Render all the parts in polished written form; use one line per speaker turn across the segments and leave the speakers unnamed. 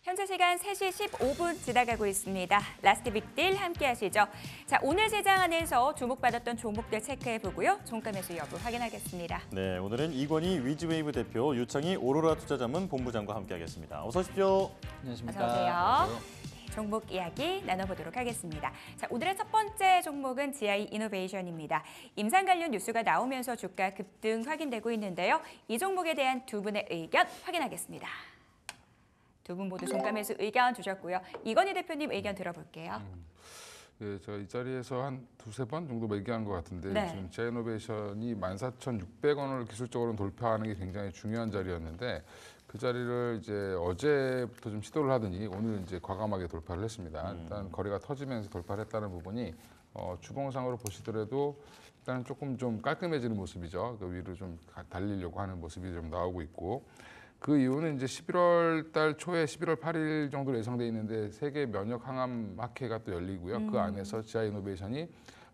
현재 시간 3시 15분 지나가고 있습니다. 라스트 빅딜 함께 하시죠. 자, 오늘 시장 안에서 주목받았던 종목들 체크해보고요. 종가 매수 여부 확인하겠습니다.
네, 오늘은 이건희 위즈웨이브 대표, 유창희 오로라 투자자문 본부장과 함께하겠습니다. 어서 오십시오.
안녕하십니까.
어서 오세요. 네, 종목 이야기 나눠보도록 하겠습니다. 자, 오늘의 첫 번째 종목은 GI 이노베이션입니다. 임상 관련 뉴스가 나오면서 주가 급등 확인되고 있는데요. 이 종목에 대한 두 분의 의견 확인하겠습니다. 두 분 모두 종가 매수 의견 주셨고요. 이건희 대표님 의견 들어볼게요.
예, 제가 이 자리에서 한 두세 번 정도 얘기한 것 같은데
네.
지금 제이노베이션이 14,600원을 기술적으로 돌파하는 게 굉장히 중요한 자리였는데 그 자리를 이제 어제부터 좀 시도를 하더니 오늘 이제 과감하게 돌파를 했습니다. 일단 거래가 터지면서 돌파를 했다는 부분이 주봉상으로 보시더라도 일단 조금 좀 깔끔해지는 모습이죠. 그 위로 좀 달리려고 하는 모습이 좀 나오고 있고. 그 이유는 이제 11월 달 초에 11월 8일 정도로 예상돼 있는데 세계 면역 항암 학회가 또 열리고요. 그 안에서 GI 이노베이션이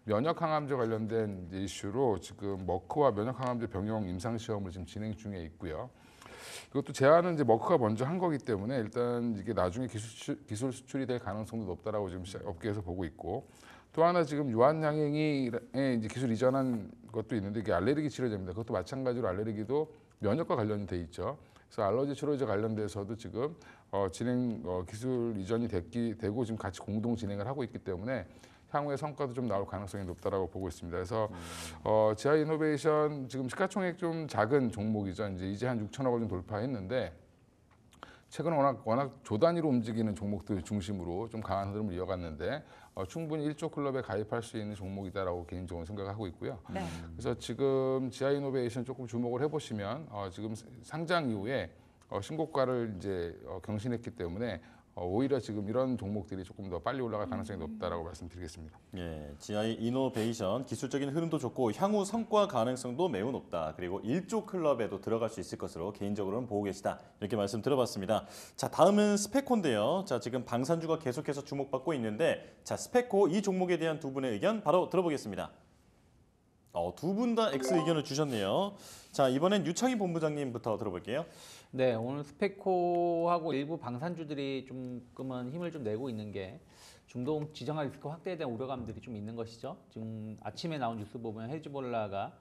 면역 항암제 관련된 이슈로 지금 머크와 면역 항암제 병용 임상 시험을 지금 진행 중에 있고요. 이것도 제안은 이제 머크가 먼저 한 거기 때문에 일단 이게 나중에 기술 수출이 될 가능성도 높다라고 지금 업계에서 보고 있고, 또 하나 지금 유한양행에 이제 기술 이전한 것도 있는데 이게 알레르기 치료제입니다. 그것도 마찬가지로 알레르기도 면역과 관련이 돼 있죠. 그래서 알러지 치료제 관련돼서도 지금 기술 이전이 되고 지금 같이 공동 진행을 하고 있기 때문에 향후의 성과도 좀 나올 가능성이 높다라고 보고 있습니다. 그래서 GI 이노베이션 지금 시가총액 좀 작은 종목이죠. 이제 한 6천억 원 정도 돌파했는데 최근 워낙 조단위로 움직이는 종목들 중심으로 좀 강한 흐름을 이어갔는데 충분히 1조 클럽에 가입할 수 있는 종목이다라고 개인적으로 생각하고 있고요.
네.
그래서 지금 GI 이노베이션 조금 주목을 해보시면 지금 상장 이후에 신고가를 이제 경신했기 때문에 오히려 지금 이런 종목들이 조금 더 빨리 올라갈 가능성이 높다라고 말씀드리겠습니다.
예, GI 이노베이션 기술적인 흐름도 좋고 향후 성과 가능성도 매우 높다. 그리고 1조 클럽에도 들어갈 수 있을 것으로 개인적으로는 보고 계시다. 이렇게 말씀 들어봤습니다. 자, 다음은 스페코인데요. 자, 지금 방산주가 계속해서 주목받고 있는데, 자, 스페코 이 종목에 대한 두 분의 의견 바로 들어보겠습니다. 두 분 다 X 의견을 주셨네요. 자, 이번엔 유창희 본부장님부터 들어볼게요.
네, 오늘 스페코하고 일부 방산주들이 조금은 힘을 좀 내고 있는 게 중동 지정학 리스크 확대에 대한 우려감들이 좀 있는 것이죠. 지금 아침에 나온 뉴스 보면 헤즈볼라가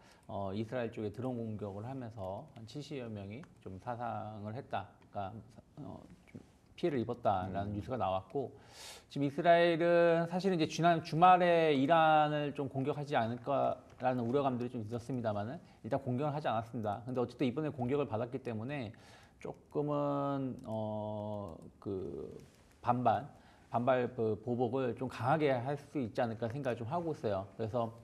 이스라엘 쪽에 드론 공격을 하면서 한 70여 명이 좀 사상을 했다. 그러니까 좀 피해를 입었다라는 뉴스가 나왔고, 지금 이스라엘은 사실은 이제 지난 주말에 이란을 좀 공격하지 않을까라는 우려감들이 좀 있었습니다만은 일단 공격을 하지 않았습니다. 근데 어쨌든 이번에 공격을 받았기 때문에 조금은 그 반발 보복을 좀 강하게 할 수 있지 않을까 생각을 좀 하고 있어요. 그래서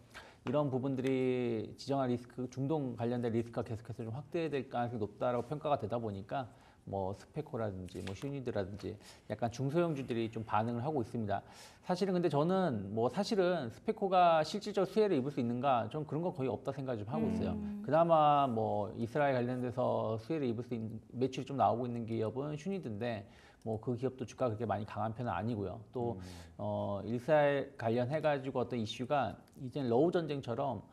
이런 부분들이 지정학 리스크, 중동 관련된 리스크가 계속해서 좀 확대될 가능성이 높다라고 평가가 되다 보니까 뭐 스페코라든지 뭐 슈니드라든지 약간 중소형주들이 좀 반응을 하고 있습니다. 사실은 근데 저는 사실은 스페코가 실질적 수혜를 입을 수 있는가, 좀 그런 건 거의 없다 생각을 좀 하고 있어요. 그나마 이스라엘 관련돼서 수혜를 입을 수 있는 매출이 좀 나오고 있는 기업은 슈니드인데 그 기업도 주가가 그렇게 많이 강한 편은 아니고요. 또 이스라엘 관련해가지고 어떤 이슈가 이제는 러우 전쟁처럼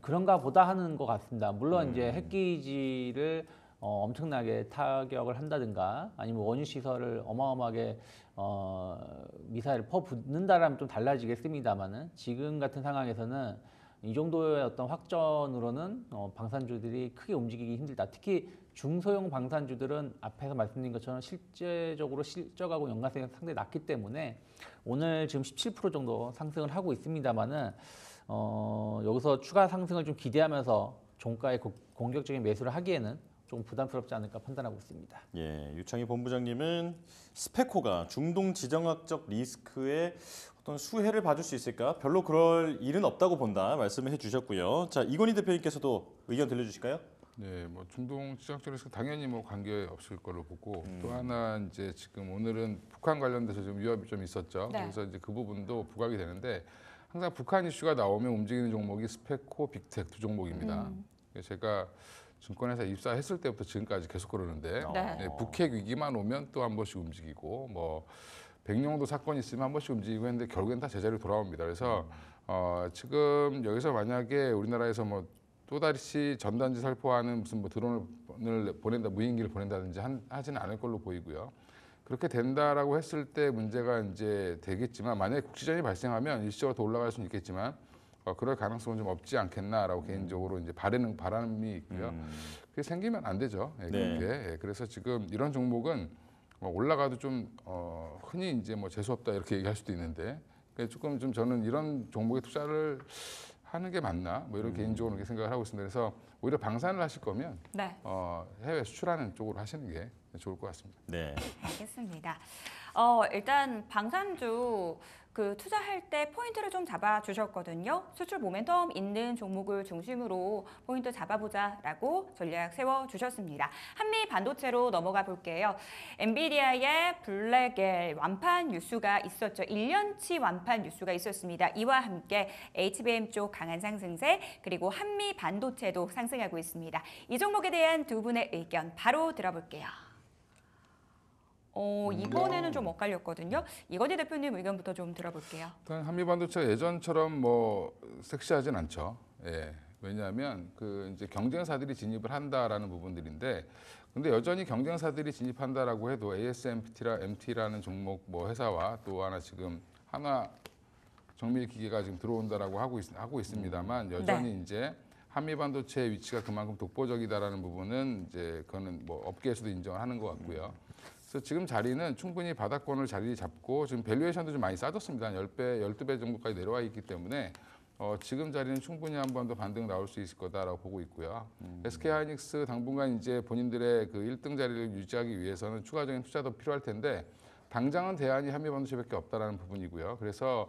그런가 보다 하는 것 같습니다. 물론 이제 핵기지를 엄청나게 타격을 한다든가 아니면 원유 시설을 어마어마하게 미사일을 퍼붓는다라면 좀 달라지겠습니다만은 지금 같은 상황에서는 이 정도의 어떤 확전으로는 방산주들이 크게 움직이기 힘들다. 특히 중소형 방산주들은 앞에서 말씀드린 것처럼 실제적으로 실적하고 연관성이 상당히 낮기 때문에 오늘 지금 17% 정도 상승을 하고 있습니다만은 여기서 추가 상승을 좀 기대하면서 종가에 공격적인 매수를 하기에는 좀 부담스럽지 않을까 판단하고 있습니다.
예, 유창희 본부장님은 스페코가 중동 지정학적 리스크에 어떤 수혜를 받을 수 있을까? 별로 그럴 일은 없다고 본다 말씀을 해주셨고요. 자, 이건희 대표님께서도 의견 들려주실까요?
네, 중동 지정학적 리스크 당연히 관계 없을 거로 보고, 또 하나 이제 지금 오늘은 북한 관련돼서 좀 위협이 좀 있었죠.
네.
그래서 이제 그 부분도 부각이 되는데 항상 북한 이슈가 나오면 움직이는 종목이 스페코, 빅텍 두 종목입니다. 제가 증권회사 입사했을 때부터 지금까지 계속 그러는데
네.
북핵 위기만 오면 또 한 번씩 움직이고 백령도 사건이 있으면 한 번씩 움직이고 했는데 결국엔 다 제자리로 돌아옵니다. 그래서 지금 여기서 만약에 우리나라에서 또다시 전단지 살포하는 무슨 드론을 보낸다, 무인기를 보낸다든지 하지는 않을 걸로 보이고요. 그렇게 된다라고 했을 때 문제가 이제 되겠지만 만약에 국시전이 발생하면 일시적으로 더 올라갈 수는 있겠지만 그럴 가능성은 좀 없지 않겠나라고 개인적으로 이제 바람이 있고요. 그게 생기면 안 되죠. 예,
네.
그게. 예, 그래서 지금 이런 종목은 올라가도 좀 흔히 이제 뭐 재수 없다 이렇게 얘기할 수도 있는데 조금 좀 저는 이런 종목에 투자를 하는 게 맞나 뭐 이런 개인적으로 이렇게 생각을 하고 있습니다. 그래서 오히려 방산을 하실 거면
네.
해외 수출하는 쪽으로 하시는 게 좋을 것 같습니다.
네.
알겠습니다. 일단 방산주 그 투자할 때 포인트를 좀 잡아주셨거든요. 수출 모멘텀 있는 종목을 중심으로 포인트 잡아보자라고 전략 세워주셨습니다. 한미 반도체로 넘어가 볼게요. 엔비디아의 블랙엘 완판 뉴스가 있었죠. 1년치 완판 뉴스가 있었습니다. 이와 함께 HBM 쪽 강한 상승세 그리고 한미 반도체도 상승하고 있습니다. 이 종목에 대한 두 분의 의견 바로 들어볼게요. 이번에는 좀 엇갈렸거든요. 이건희 대표님 의견부터 좀 들어볼게요.
일단 한미반도체가 예전처럼 뭐 섹시하진 않죠. 예. 왜냐하면 그 이제 경쟁사들이 진입을 한다라는 부분들인데, 근데 여전히 경쟁사들이 진입한다라고 해도 ASMPT라는 종목 뭐 회사와 또 하나 지금 한화 정밀 기계가 지금 들어온다라고 하고 있습니다만 여전히 이제 한미반도체의 위치가 그만큼 독보적이다라는 부분은 이제 그거는 뭐 업계에서도 인정을 하는 것 같고요. 그래서 지금 자리는 충분히 바닥권을 자리 잡고 지금 밸류에이션도 좀 많이 싸졌습니다. 한 10배, 12배 정도까지 내려와 있기 때문에 지금 자리는 충분히 한 번 더 반등 나올 수 있을 거다라고 보고 있고요. SK하이닉스 당분간 이제 본인들의 그 1등 자리를 유지하기 위해서는 추가적인 투자도 필요할 텐데 당장은 대안이 한미반도체밖에 없다라는 부분이고요. 그래서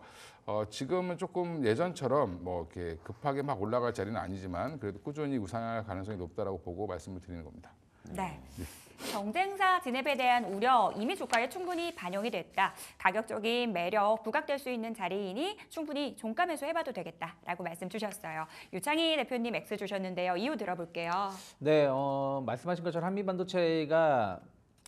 지금은 조금 예전처럼 뭐 이렇게 급하게 막 올라갈 자리는 아니지만 그래도 꾸준히 우상할 가능성이 높다라고 보고 말씀을 드리는 겁니다.
네. 경쟁사 진입에 대한 우려 이미 주가에 충분히 반영이 됐다. 가격적인 매력 부각될 수 있는 자리이니 충분히 종가 매수해봐도 되겠다라고 말씀 주셨어요. 유창희 대표님 X 주셨는데요. 이유 들어볼게요.
네, 말씀하신 것처럼 한미반도체가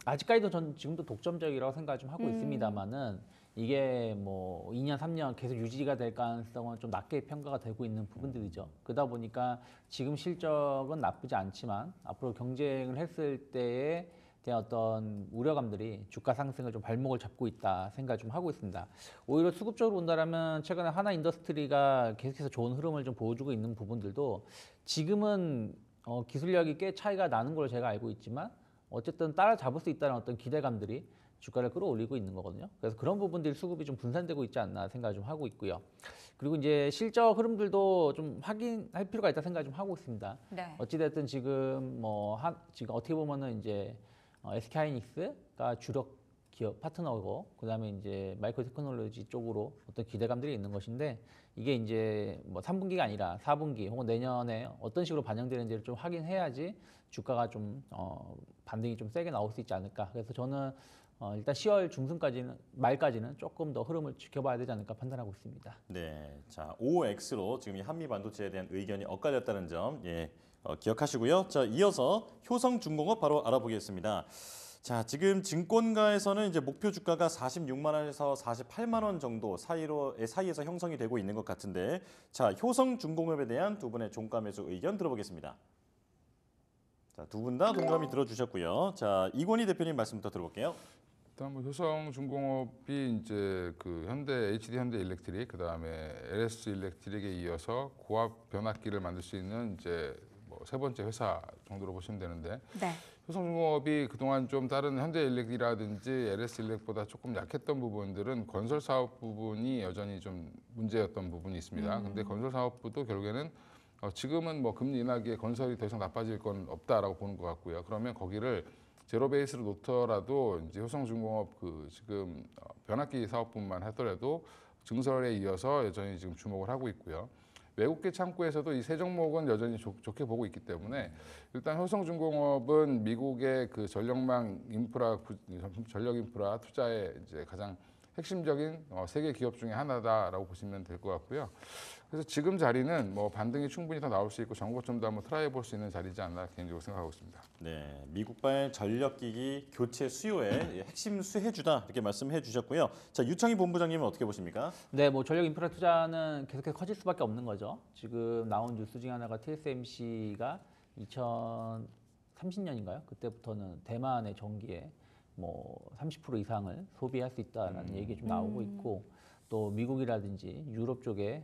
아직까지도 전 지금도 독점적이라고 생각을 좀 하고 있습니다만은 이게 뭐 2년, 3년 계속 유지가 될 가능성은 좀 낮게 평가가 되고 있는 부분들이죠. 그러다 보니까 지금 실적은 나쁘지 않지만 앞으로 경쟁을 했을 때에 대한 어떤 우려감들이 주가 상승을 좀 발목을 잡고 있다 생각을 좀 하고 있습니다. 오히려 수급적으로 본다면 최근에 하나 인더스트리가 계속해서 좋은 흐름을 좀 보여주고 있는 부분들도 지금은 기술력이 꽤 차이가 나는 걸로 제가 알고 있지만 어쨌든 따라잡을 수 있다는 어떤 기대감들이 주가를 끌어올리고 있는 거거든요. 그래서 그런 부분들이 수급이 좀 분산되고 있지 않나 생각을 좀 하고 있고요. 그리고 이제 실적 흐름들도 좀 확인할 필요가 있다 생각을 좀 하고 있습니다.
네.
어찌됐든 지금 지금 어떻게 보면은 이제 SK하이닉스가 주력 기업 파트너고 그다음에 이제 마이크로 테크놀로지 쪽으로 어떤 기대감들이 있는 것인데 이게 이제 뭐 3분기가 아니라 4분기 혹은 내년에 어떤 식으로 반영되는지를 좀 확인해야지 주가가 좀 반등이 좀 세게 나올 수 있지 않을까. 그래서 저는 일단 10월 중순까지는 말까지는 조금 더 흐름을 지켜봐야 되지 않을까 판단하고 있습니다.
네, 자 OX로 지금 이 한미 반도체에 대한 의견이 엇갈렸다는 점 기억하시고요. 자 이어서 효성중공업 바로 알아보겠습니다. 자 지금 증권가에서는 이제 목표 주가가 46만 원에서 48만 원 정도 사이에서 형성이 되고 있는 것 같은데 자 효성중공업에 대한 두 분의 종가 매수 의견 들어보겠습니다. 자 두 분 다 동감이 들어주셨고요. 자 이건희 대표님 말씀부터 들어볼게요.
일단 뭐 효성중공업이 이제 그 HD 현대일렉트릭 그다음에 LS 일렉트릭에 이어서 고압 변압기를 만들 수 있는 이제 뭐 세 번째 회사 정도로 보시면 되는데
네.
효성중공업이 그동안 좀 다른 현대일렉이라든지 LS일렉보다 조금 약했던 부분들은 건설 사업 부분이 여전히 좀 문제였던 부분이 있습니다. 근데 건설 사업부도 결국에는 지금은 뭐 금리 인하기에 건설이 더 이상 나빠질 건 없다라고 보는 것 같고요. 그러면 거기를 제로 베이스로 놓더라도 이제 효성중공업 그 지금 변압기 사업뿐만 하더라도 증설에 이어서 여전히 지금 주목을 하고 있고요. 외국계 창구에서도 이 세 종목은 여전히 좋게 보고 있기 때문에 일단 효성중공업은 미국의 그 전력 인프라 투자에 이제 가장 핵심적인 세계 기업 중에 하나다라고 보시면 될 것 같고요. 그래서 지금 자리는 뭐 반등이 충분히 더 나올 수 있고 정고점도 한번 트라이 해볼 수 있는 자리지 않나 개인적으로 생각하고 있습니다.
네, 미국발 전력기기 교체 수요의 핵심 수혜주다 이렇게 말씀해 주셨고요. 자 유창희 본부장님은 어떻게 보십니까?
네, 뭐 전력 인프라 투자는 계속해서 커질 수밖에 없는 거죠. 지금 나온 뉴스 중에 하나가 TSMC가 2030년인가요? 그때부터는 대만의 전기에 뭐 30% 이상을 소비할 수 있다라는 얘기 좀 나오고 있고 또 미국이라든지 유럽 쪽에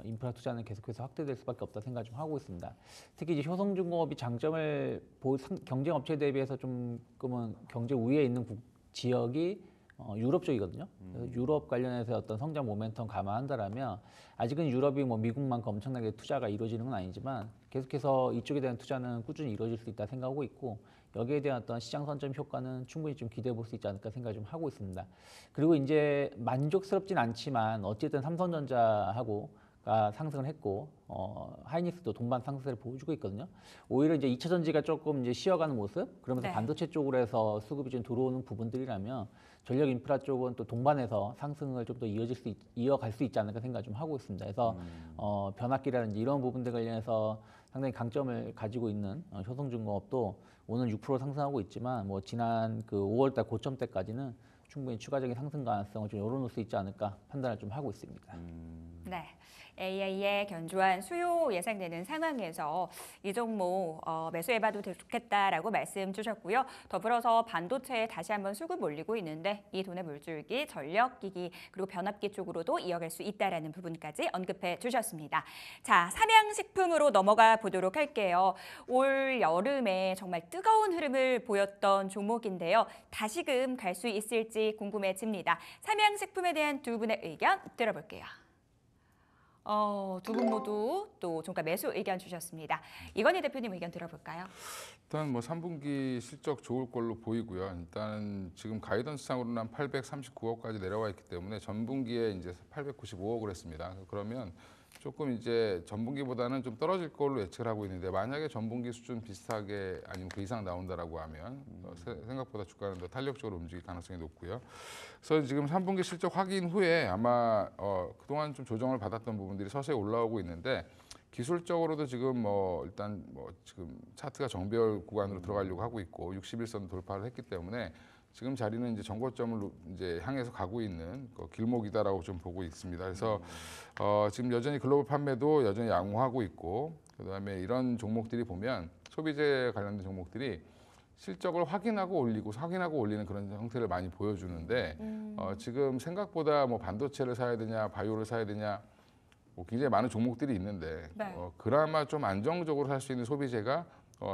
인프라 투자는 계속해서 확대될 수밖에 없다 생각 좀 하고 있습니다. 특히 이제 효성중공업이 장점을 경쟁 업체 대비해서 조금은 경제 우위에 있는 지역이 유럽 쪽이거든요. 그래서 유럽 관련해서 어떤 성장 모멘텀 감안한다라면 아직은 유럽이 뭐 미국만큼 엄청나게 투자가 이루어지는 건 아니지만 계속해서 이쪽에 대한 투자는 꾸준히 이루어질 수 있다 생각하고 있고 여기에 대한 어떤 시장 선점 효과는 충분히 좀 기대해 볼 수 있지 않을까 생각을 좀 하고 있습니다. 그리고 이제 만족스럽진 않지만 어쨌든 삼성전자하고가 상승을 했고 하이닉스도 동반 상승세를 보여주고 있거든요. 오히려 이제 2차 전지가 조금 이제 쉬어가는 모습, 그러면서
네.
반도체 쪽으로 해서 수급이 좀 들어오는 부분들이라면 전력 인프라 쪽은 또 동반해서 상승을 좀 더 이어갈 수 있지 않을까 생각을 좀 하고 있습니다. 그래서 변압기라든지 이런 부분들 관련해서 상당히 강점을 가지고 있는 효성중공업도 오늘 6% 상승하고 있지만 뭐 지난 그 5월달 고점 때까지는 충분히 추가적인 상승 가능성을 좀 열어놓을 수 있지 않을까 판단을 좀 하고 있습니다.
네. AI의 견조한 수요 예상되는 상황에서 이 종목 매수해봐도 좋겠다라고 말씀 주셨고요. 더불어서 반도체에 다시 한번 수급 몰리고 있는데 이 돈의 물줄기, 전력기기 그리고 변압기 쪽으로도 이어갈 수 있다라는 부분까지 언급해 주셨습니다. 자, 삼양식품으로 넘어가 보도록 할게요. 올 여름에 정말 뜨거운 흐름을 보였던 종목인데요. 다시금 갈 수 있을지 궁금해집니다. 삼양식품에 대한 두 분의 의견 들어볼게요. 두 분 모두 또 종가 매수 의견 주셨습니다. 이건희 대표님 의견 들어볼까요?
일단 뭐 3분기 실적 좋을 걸로 보이고요. 일단 지금 가이던스상으로는 한 839억까지 내려와 있기 때문에 전분기에 이제 895억을 했습니다. 그러면 조금 이제 전분기보다는 좀 떨어질 걸로 예측을 하고 있는데 만약에 전분기 수준 비슷하게 아니면 그 이상 나온다라고 하면 생각보다 주가는 더 탄력적으로 움직일 가능성이 높고요. 그래서 지금 3분기 실적 확인 후에 아마 그동안 좀 조정을 받았던 부분들이 서서히 올라오고 있는데 기술적으로도 지금 뭐 일단 뭐 지금 차트가 정배열 구간으로 들어가려고 하고 있고 61선 돌파를 했기 때문에 지금 자리는 이제 정고점을 이제 향해서 가고 있는 그 길목이다라고 좀 보고 있습니다. 그래서 지금 여전히 글로벌 판매도 여전히 양호하고 있고 그다음에 이런 종목들이 보면 소비재 관련된 종목들이 실적을 확인하고 올리는 그런 형태를 많이 보여주는데 지금 생각보다 뭐 반도체를 사야 되냐 바이오를 사야 되냐 뭐 굉장히 많은 종목들이 있는데
네.
그나마 좀 안정적으로 살 수 있는 소비재가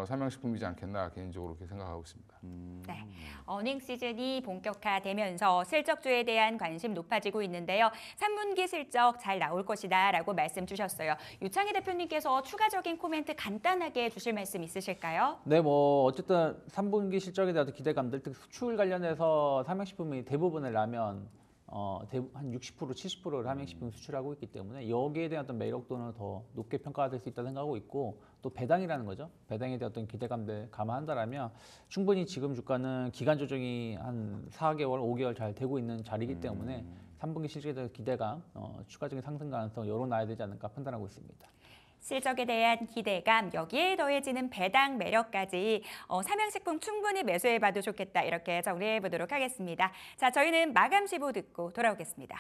삼양식품이지 않겠나 개인적으로 그렇게 생각하고 있습니다.
네, 어닝 시즌이 본격화되면서 실적주에 대한 관심 높아지고 있는데요. 3분기 실적 잘 나올 것이다라고 말씀 주셨어요. 유창희 대표님께서 추가적인 코멘트 간단하게 주실 말씀 있으실까요?
네, 뭐 어쨌든 3분기 실적에 대한 기대감들, 특히 수출 관련해서 삼양식품이 대부분의 라면 한 60%, 70%를 삼양식품 수출하고 있기 때문에 여기에 대한 어떤 매력도는 더 높게 평가될 수 있다 생각하고 있고 또 배당이라는 거죠. 배당에 대한 어떤 기대감들 감안한다라면 충분히 지금 주가는 기간 조정이 한 4개월, 5개월 잘 되고 있는 자리이기 때문에 3분기 실적에 대한 기대감, 추가적인 상승 가능성 열어놔야 되지 않을까 판단하고 있습니다.
실적에 대한 기대감, 여기에 더해지는 배당 매력까지 삼양식품 충분히 매수해봐도 좋겠다 이렇게 정리해 보도록 하겠습니다. 자, 저희는 마감 시보 듣고 돌아오겠습니다.